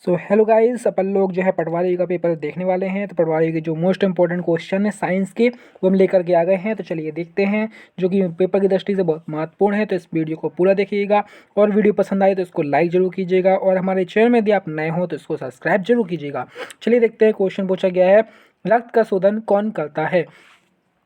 So hello guys, अपन लोग जो है पटवारी का पेपर देखने वाले हैं। तो पटवारी के जो मोस्ट इंपॉर्टेंट क्वेश्चन है साइंस के वो हम लेकर के आ गए हैं। तो चलिए देखते हैं, जो कि पेपर की दृष्टि से बहुत महत्वपूर्ण है। तो इस वीडियो को पूरा देखिएगा और वीडियो पसंद आए तो इसको लाइक जरूर कीजिएगा और हमारे चैनल में यदि आप नए हो तो इसको सब्सक्राइब जरूर कीजिएगा। चलिए देखते हैं, क्वेश्चन पूछा गया है, रक्त का शोधन कौन करता है।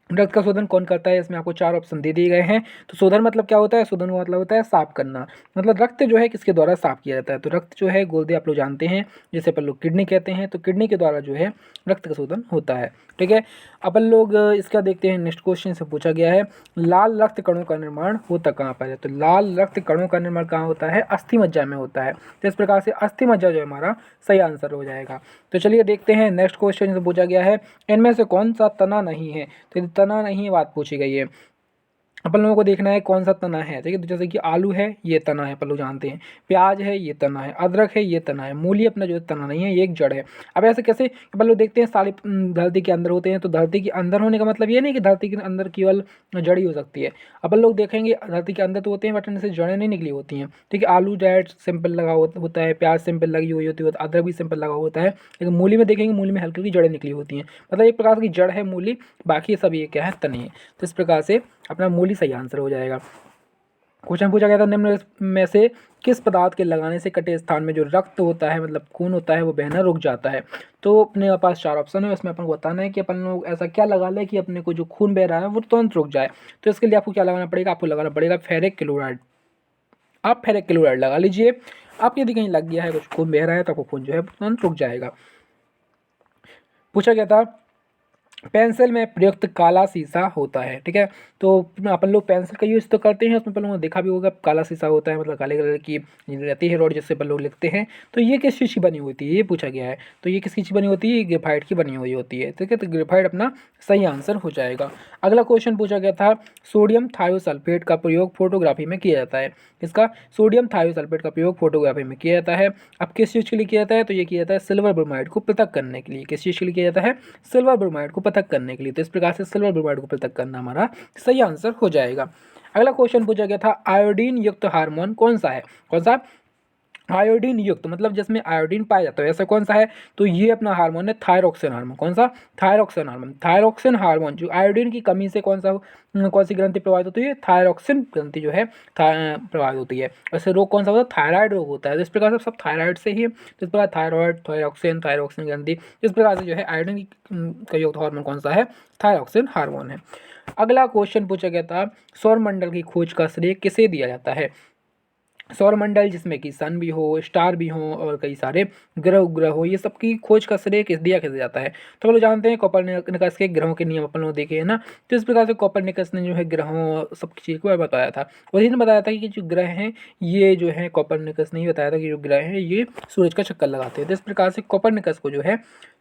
रक्त का शोधन कौन करता है, इसमें आपको चार ऑप्शन दे दिए गए हैं। तो शोधन मतलब क्या होता है, शोधन का मतलब होता है साफ करना। मतलब रक्त जो है किसके द्वारा साफ किया जाता है। तो रक्त जो है गोलदे आप लोग जानते हैं, जिसे अपन लोग किडनी कहते हैं। तो किडनी के द्वारा जो है रक्त का शोधन होता है। ठीक है, अपन लोग इसका देखते हैं। नेक्स्ट क्वेश्चन से पूछा गया है, लाल रक्त कणों का निर्माण होता कहाँ पर है। तो लाल रक्त कणों का निर्माण कहाँ होता है, अस्थि मज्जा में होता है। तो इस प्रकार से अस्थि मज्जा जो है हमारा सही आंसर हो जाएगा। तो चलिए देखते हैं, नेक्स्ट क्वेश्चन से पूछा गया है, इनमें से कौन सा तना नहीं है। तो यदि तना नहीं है बात पूछी गई है, अपन लोगों को देखना है कौन सा तना है। ठीक है, तो जैसे कि आलू है ये तना है, अपन लोग जानते हैं। प्याज है ये तना है, अदरक है ये तना है। मूली अपना जो तना नहीं है, ये एक जड़ है। अब ऐसे कैसे, अपन लोग देखते हैं सारे धरती के अंदर होते हैं। तो धरती के अंदर होने का मतलब ये नहीं कि धरती के अंदर केवल जड़ ही हो सकती है। अपन लोग देखेंगे धरती के अंदर तो होते हैं बट इनसे जड़ें नहीं निकली होती हैं। ठीक है, आलू डायरेक्ट सिंपल लगा होता है, प्याज सिंपल लगी हुई होती है, अदरक भी सिंपल लगा होता है। लेकिन मूली में देखेंगे, मूली में हल्की हल्की जड़ें निकली होती हैं। मतलब एक प्रकार की जड़ है मूली, बाकी सब ये क्या है, तने हैं। तो इस प्रकार से अपना मूली सही आंसर हो जाएगा। क्वेश्चन पूछा गया था, निम्न में से किस पदार्थ के लगाने से कटे स्थान में जो रक्त होता है मतलब खून होता है वो बहना रुक जाता है। तो अपने पास चार ऑप्शन है, इसमें अपन को बताना है कि अपन लोग ऐसा क्या लगा लें कि अपने को जो खून बह रहा है वो तुरंत रुक जाए। तो इसके लिए आपको क्या लगाना पड़ेगा, आपको लगाना पड़ेगा फेरिक क्लोराइड। आप फेरिक क्लोराइड लगा लीजिए। आपके यदि कहीं लग गया है, कुछ खून बह रहा है, तो आपको खून जो है तुरंत रुक जाएगा। पूछा गया था, पेंसिल में प्रयुक्त काला शीशा होता है। ठीक है, तो अपन लोग पेंसिल का यूज़ तो करते हैं, उसमें अपन लोगों ने देखा भी होगा काला शीशा होता है, मतलब काले कलर की रहती है रॉड जिससे अपन लोग लिखते हैं। तो ये किस चीज़ की बनी होती है, ये पूछा गया है। तो ये किसकी चीज़ बनी होती है, ग्रेफाइट की बनी हुई होती है। ठीक है, तो ग्रेफाइट अपना सही आंसर हो जाएगा। अगला क्वेश्चन पूछा गया था, सोडियम थायोसल्फेट का प्रयोग फोटोग्राफी में किया जाता है। इसका सोडियम थायोसल्फेट का प्रयोग फोटोग्राफी में किया जाता है। अब किस चीज़ के लिए किया जाता है, तो ये किया जाता है सिल्वर ब्रोमाइड को पृथक करने के लिए। किस चीज़ के लिए किया जाता है, सिल्वर ब्रोमाइड को पृथक करने के लिए। तो इस प्रकार से सिल्वर ब्रोमाइड को पृथक करना हमारा सही आंसर हो जाएगा। अगला क्वेश्चन पूछा गया था, आयोडीन युक्त हार्मोन कौन सा है। कौन सा, आयोडीन युक्त मतलब जिसमें आयोडीन पाया जाता है, ऐसा कौन सा है। तो ये अपना हार्मोन है थायरोक्सिन हार्मोन। कौन सा, थायरोक्सिन हार्मोन। थायरोक्सिन हार्मोन जो आयोडीन की कमी से कौन सी ग्रंथि प्रभावित होती है, थायरोक्सिन ग्रंथि जो है प्रभावित होती है। वैसे रोग कौन सा होता है, थायराइड रोग होता है। तो इस प्रकार से सब थायराइड से ही, तो इस प्रकार थायराइड, थायरोक्सिन, थायरोक्सिन ग्रंथि, इस प्रकार से जो है आयोडीन का युक्त हार्मोन कौन सा है, थायरोक्सिन हार्मोन है। अगला क्वेश्चन पूछा गया था, सौरमंडल की खोज का श्रेय किसे दिया जाता है। सौरमंडल जिसमें कि सन भी हो, स्टार भी हो और कई सारे ग्रह उपग्रह हो, ये सब की खोज का श्रेय किसे जाता है। तो हम लोग जानते हैं कोपरनिकस के ग्रहों के नियम अपन लोग देखे हैं ना। तो इस प्रकार से कोपरनिकस ने जो है ग्रहों सब चीज़ को बताया था। उसी ने बताया था कि जो ग्रह हैं ये जो है, कोपरनिकस ने ही बताया था कि जो ग्रह हैं ये सूरज का चक्कर लगाते हैं। तो इस प्रकार से कोपरनिकस को जो है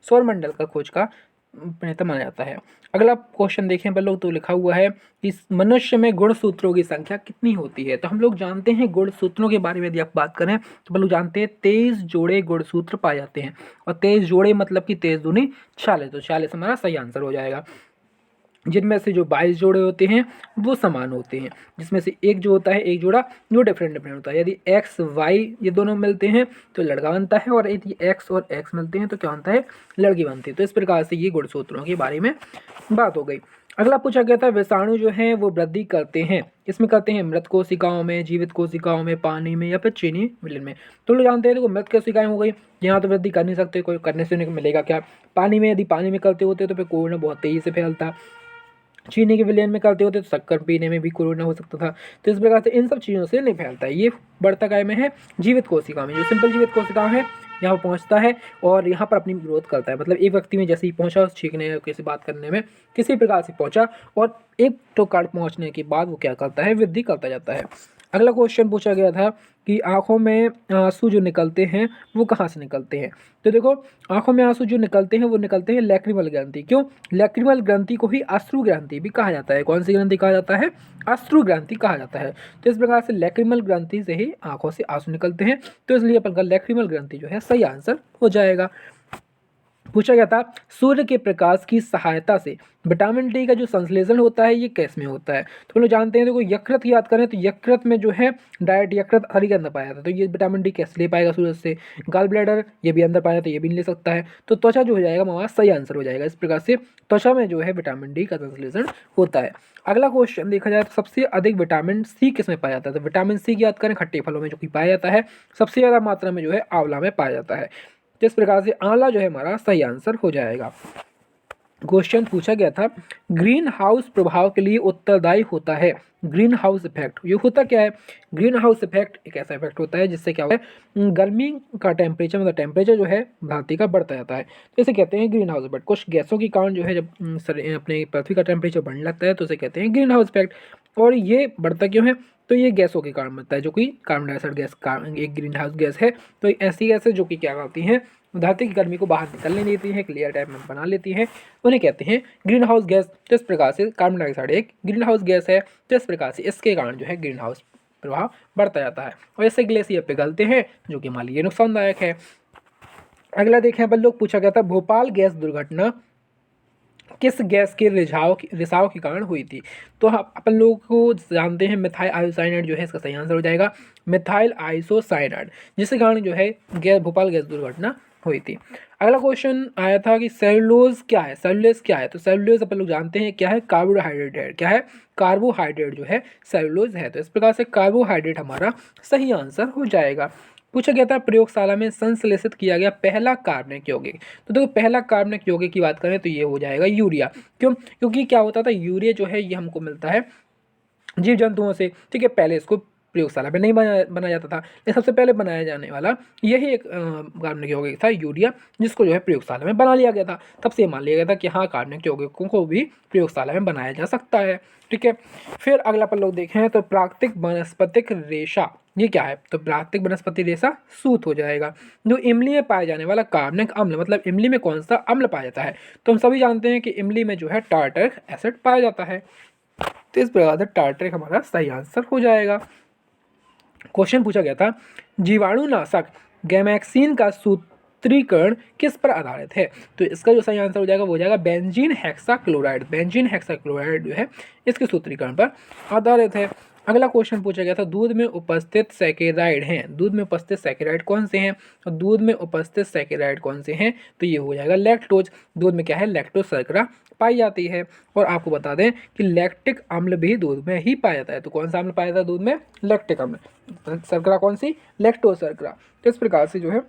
सौरमंडल का खोज का प्रणेता माना जाता है। अगला क्वेश्चन देखें अपन लोग, तो लिखा हुआ है कि मनुष्य में गुणसूत्रों की संख्या कितनी होती है। तो हम लोग जानते हैं गुणसूत्रों के बारे में यदि आप बात करें तो अपन लोग जानते हैं 23 जोड़े गुणसूत्र पाए जाते हैं। और 23 जोड़े मतलब कि 23 दूनी 46, तो 46 हमारा सही आंसर हो जाएगा। जिनमें से जो 22 जोड़े होते हैं वो समान होते हैं, जिसमें से एक जो होता है, एक जोड़ा जो डिफरेंट होता है। यदि एक्स वाई ये दोनों मिलते हैं तो लड़का बनता है, और यदि एक्स और एक्स मिलते हैं तो क्या बनता है, लड़की बनती है। तो इस प्रकार से ये गुणसूत्रों के बारे में बात हो गई। अगला पूछा गया था, विषाणु जो है वो वृद्धि करते हैं, इसमें करते हैं मृत कोशिकाओं में, जीवित कोशिकाओं में, पानी में या फिर चीनी विलयन में। तो लोग जानते हैं, देखो मृत कोशिकाएं हो गई, यहाँ तो वृद्धि कर नहीं सकते, कोई करने से मिलेगा क्या। पानी में, यदि पानी में करते होते तो फिर कोरोना बहुत तेजी से फैलता। चीनी के विलयन में करते होते तो शक्कर पीने में भी कोरोना हो सकता था। तो इस प्रकार से इन सब चीज़ों से नहीं फैलता है। ये बढ़ता काय में है, जीवित कोशिका में। जो सिंपल जीवित कोशिका है यहाँ पहुँचता है और यहाँ पर अपनी ग्रोथ करता है। मतलब एक व्यक्ति में जैसे ही पहुँचा, छींकने किसी बात करने में किसी प्रकार से पहुँचा, और एक तो कार्ड पहुँचने के बाद वो क्या करता है, वृद्धि करता जाता है। अगला क्वेश्चन पूछा गया था कि आंखों में आंसू जो निकलते हैं वो कहाँ से निकलते हैं। तो देखो, आंखों में आंसू जो निकलते हैं वो निकलते हैं लैक्रिमल ग्रंथि। क्यों, लैक्रिमल ग्रंथि को ही अश्रु ग्रंथि भी कहा जाता है। कौन सी ग्रंथि कहा जाता है, अश्रु ग्रंथि कहा जाता है। तो इस प्रकार से लैक्रिमल ग्रंथि से ही आंखों से आंसू निकलते हैं, तो इसलिए अपन का लैक्रिमल ग्रंथि जो है सही आंसर हो जाएगा। पूछा गया था सूर्य के प्रकाश की सहायता से विटामिन डी का जो संश्लेषण होता है ये कैस में होता है। तो हम लोग जानते हैं, देखो यकृत की याद करें तो यकृत में जो है डायरेक्ट यकृत हरी के अंदर पाया जाता है, तो ये विटामिन डी कैसे ले पाएगा सूरज से। गाल ब्लैडर ये भी अंदर पाया जाता है, ये भी नहीं ले सकता है। तो त्वचा जो हो जाएगा हमारा सही आंसर हो जाएगा। इस प्रकार से त्वचा में जो है विटामिन डी का संश्लेषण होता है। अगला क्वेश्चन देखा जाए तो सबसे अधिक विटामिन सी किस में पाया जाता है। तो विटामिन सी की याद करें खट्टे फलों में जो कि पाया जाता है, सबसे ज़्यादा मात्रा में जो है आंवला में पाया जाता है। तो इस प्रकार से आंवला जो है हमारा सही आंसर हो जाएगा। क्वेश्चन पूछा गया था ग्रीन हाउस प्रभाव के लिए उत्तरदायी होता है ग्रीन हाउस इफेक्ट। ये होता क्या है? ग्रीन हाउस इफेक्ट एक ऐसा इफेक्ट होता है जिससे क्या होता है गर्मी का टेम्परेचर, मतलब टेम्परेचर जो है धरती का बढ़ता जाता है, तो इसे कहते हैं ग्रीन हाउस इफेक्ट। कुछ गैसों के कारण जो है जब अपने पृथ्वी का टेम्परेचर बढ़ने लगता है तो उसे कहते हैं ग्रीन हाउस इफेक्ट। और ये बढ़ता क्यों है? तो ये गैसों के कारण बनता है, जो कि कार्बन डाइऑक्साइड गैस एक ग्रीन हाउस गैस है। तो ऐसी गैसें जो कि क्या करती हैं धरती की गर्मी को बाहर निकलने देती हैं, क्लियर टाइप में बना लेती हैं, उन्हें कहते हैं ग्रीन हाउस गैस। तो इस प्रकार से कार्बन डाइऑक्साइड एक ग्रीन हाउस गैस है, तो इस प्रकार से इसके कारण जो है ग्रीन हाउस प्रभाव बढ़ता जाता है और इससे ग्लेशियर पिघलते हैं जो कि हमारे लिए नुकसानदायक है। अगला देखें अपन लोग, पूछा गया था भोपाल गैस दुर्घटना किस गैस के रिसाव के कारण हुई थी। तो अपन लोग को जानते हैं मिथाइल आइसोसाइनाइड जो है इसका सही आंसर हो जाएगा मिथाइल आइसोसाइनाइड, जिसके कारण जो है भोपाल गैस दुर्घटना हुई थी। अगला क्वेश्चन आया था कि सेलुलोज क्या है, सेलुलोज क्या है। तो सेलुलोज अपन लोग जानते हैं क्या है, कार्बोहाइड्रेट है। क्या है? कार्बोहाइड्रेट जो है सेलुलोज है। तो इस प्रकार से कार्बोहाइड्रेट हमारा सही आंसर हो जाएगा। पूछा गया था प्रयोगशाला में संश्लेषित किया गया पहला कार्बनिक यौगिक। तो देखो पहला कार्बनिक यौगिक की बात करें तो ये हो जाएगा यूरिया। क्यों? क्योंकि क्या होता था यूरिया जो है ये हमको मिलता है जीव जंतुओं से, ठीक है। पहले इसको प्रयोगशाला में नहीं बनाया जाता था, लेकिन सबसे पहले बनाया जाने वाला यही एक कार्बनिक यौगिक था यूरिया, जिसको जो है प्रयोगशाला में बना लिया गया था। तब से मान लिया गया था कि हाँ कार्बनिक यौगिकों को भी प्रयोगशाला में बनाया जा सकता है, ठीक है। फिर अगला अपन लोग देखें तो प्राकृतिक वनस्पतिक रेशा ये क्या है। तो प्राकृतिक वनस्पति रेशा सूत हो जाएगा। जो इमली में पाया जाने वाला कार्बनिक अम्ल, मतलब इमली में कौन सा अम्ल पाया जाता है। तो हम सभी जानते हैं कि इमली में जो है टार्टरिक एसिड पाया जाता है। तो इस प्रकार से टार्टरिक हमारा सही आंसर हो जाएगा। क्वेश्चन पूछा गया था जीवाणुनाशक गैमेक्सिन का सूत्रीकरण किस पर आधारित है। तो इसका जो सही आंसर हो जाएगा वो हो जाएगा बेंजीन हेक्साक्लोराइड। बेंजीन हेक्साक्लोराइड जो है इसके सूत्रीकरण पर आधारित है। अगला क्वेश्चन पूछा गया था दूध में उपस्थित सैकेराइड हैं। दूध में उपस्थित सैकेराइड कौन से हैं। तो दूध में उपस्थित सैकेराइड कौन से हैं, तो ये हो जाएगा लैक्टोज। दूध में क्या है, लैक्टोज शर्करा पाई जाती है। और आपको बता दें कि लैक्टिक अम्ल भी दूध में ही पाया जाता है। तो कौन सा अम्ल पाया जाता है दूध में, लैक्टिक अम्ल। शर्करा कौन सी, लैक्टोज शर्करा। तो इस प्रकार से जो है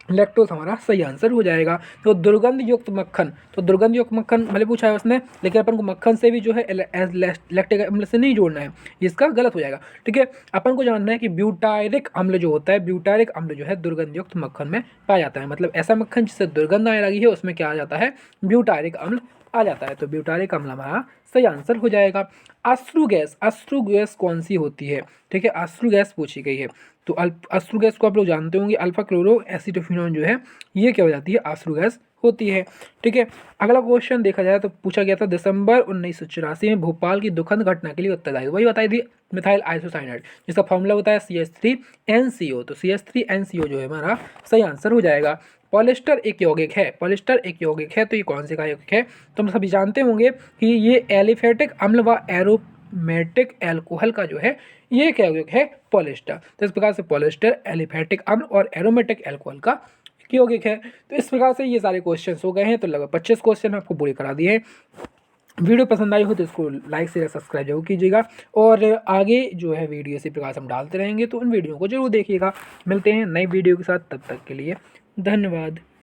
लैक्टोज हमारा सही आंसर हो जाएगा। तो दुर्गंध युक्त मक्खन, तो दुर्गंध युक्त मक्खन भले पूछा है उसने, लेकिन अपन को मक्खन से भी जो है लैक्टिक अम्ल से नहीं जोड़ना है, इसका गलत हो जाएगा, ठीक है। अपन को जानना है कि ब्यूटायरिक अम्ल जो होता है, ब्यूटायरिक अम्ल जो है दुर्गंध युक्त मक्खन में पाया जाता है। मतलब ऐसा मक्खन जिससे दुर्गंध आने लगी है उसमें क्या आ जाता है, ब्यूटायरिक अम्ल आ जाता है। तो ब्यूटारिक अम्ल हमारा सही आंसर हो जाएगा। अश्रु गैस कौन सी होती है, ठीक है। अश्रु गैस पूछी गई है। तो अश्रु गैस को आप लोग जानते होंगे अल्फा क्लोरो एसिटोफिनोन जो है ये क्या हो जाती है, अश्रु गैस होती है, ठीक है। अगला क्वेश्चन देखा जाए तो पूछा गया था दिसंबर 1984 में भोपाल की दुखद घटना के लिए उत्तरदायी, वही बताई थी मिथाइल आइसोसाइनाइड, जिसका फॉर्मूला होता है CH3NCO। तो CH3NCO जो है हमारा सही आंसर हो जाएगा। पॉलिस्टर एक यौगिक है, पॉलिस्टर एक यौगिक है, तो ये कौन से का यौगिक है, तो हम सभी जानते होंगे कि ये एलिफेटिक अम्ल व एरोमेटिक एल्कोहल का जो है ये क्या यौगिक है, पॉलिस्टर। तो इस प्रकार से पॉलिस्टर एलिफेटिक अम्ल और एरोमेटिक एल्कोहल का यौगिक है। तो इस प्रकार से ये सारे क्वेश्चन हो गए हैं। तो लगभग 25 क्वेश्चन आपको पूरे करा दिए हैं। वीडियो पसंद आई हो तो इसको लाइक शेयर सब्सक्राइब जरूर कीजिएगा और आगे जो है वीडियो इसी प्रकार से हम डालते रहेंगे, तो उन वीडियो को जरूर देखिएगा। मिलते हैं नई वीडियो के साथ, तब तक के लिए धन्यवाद।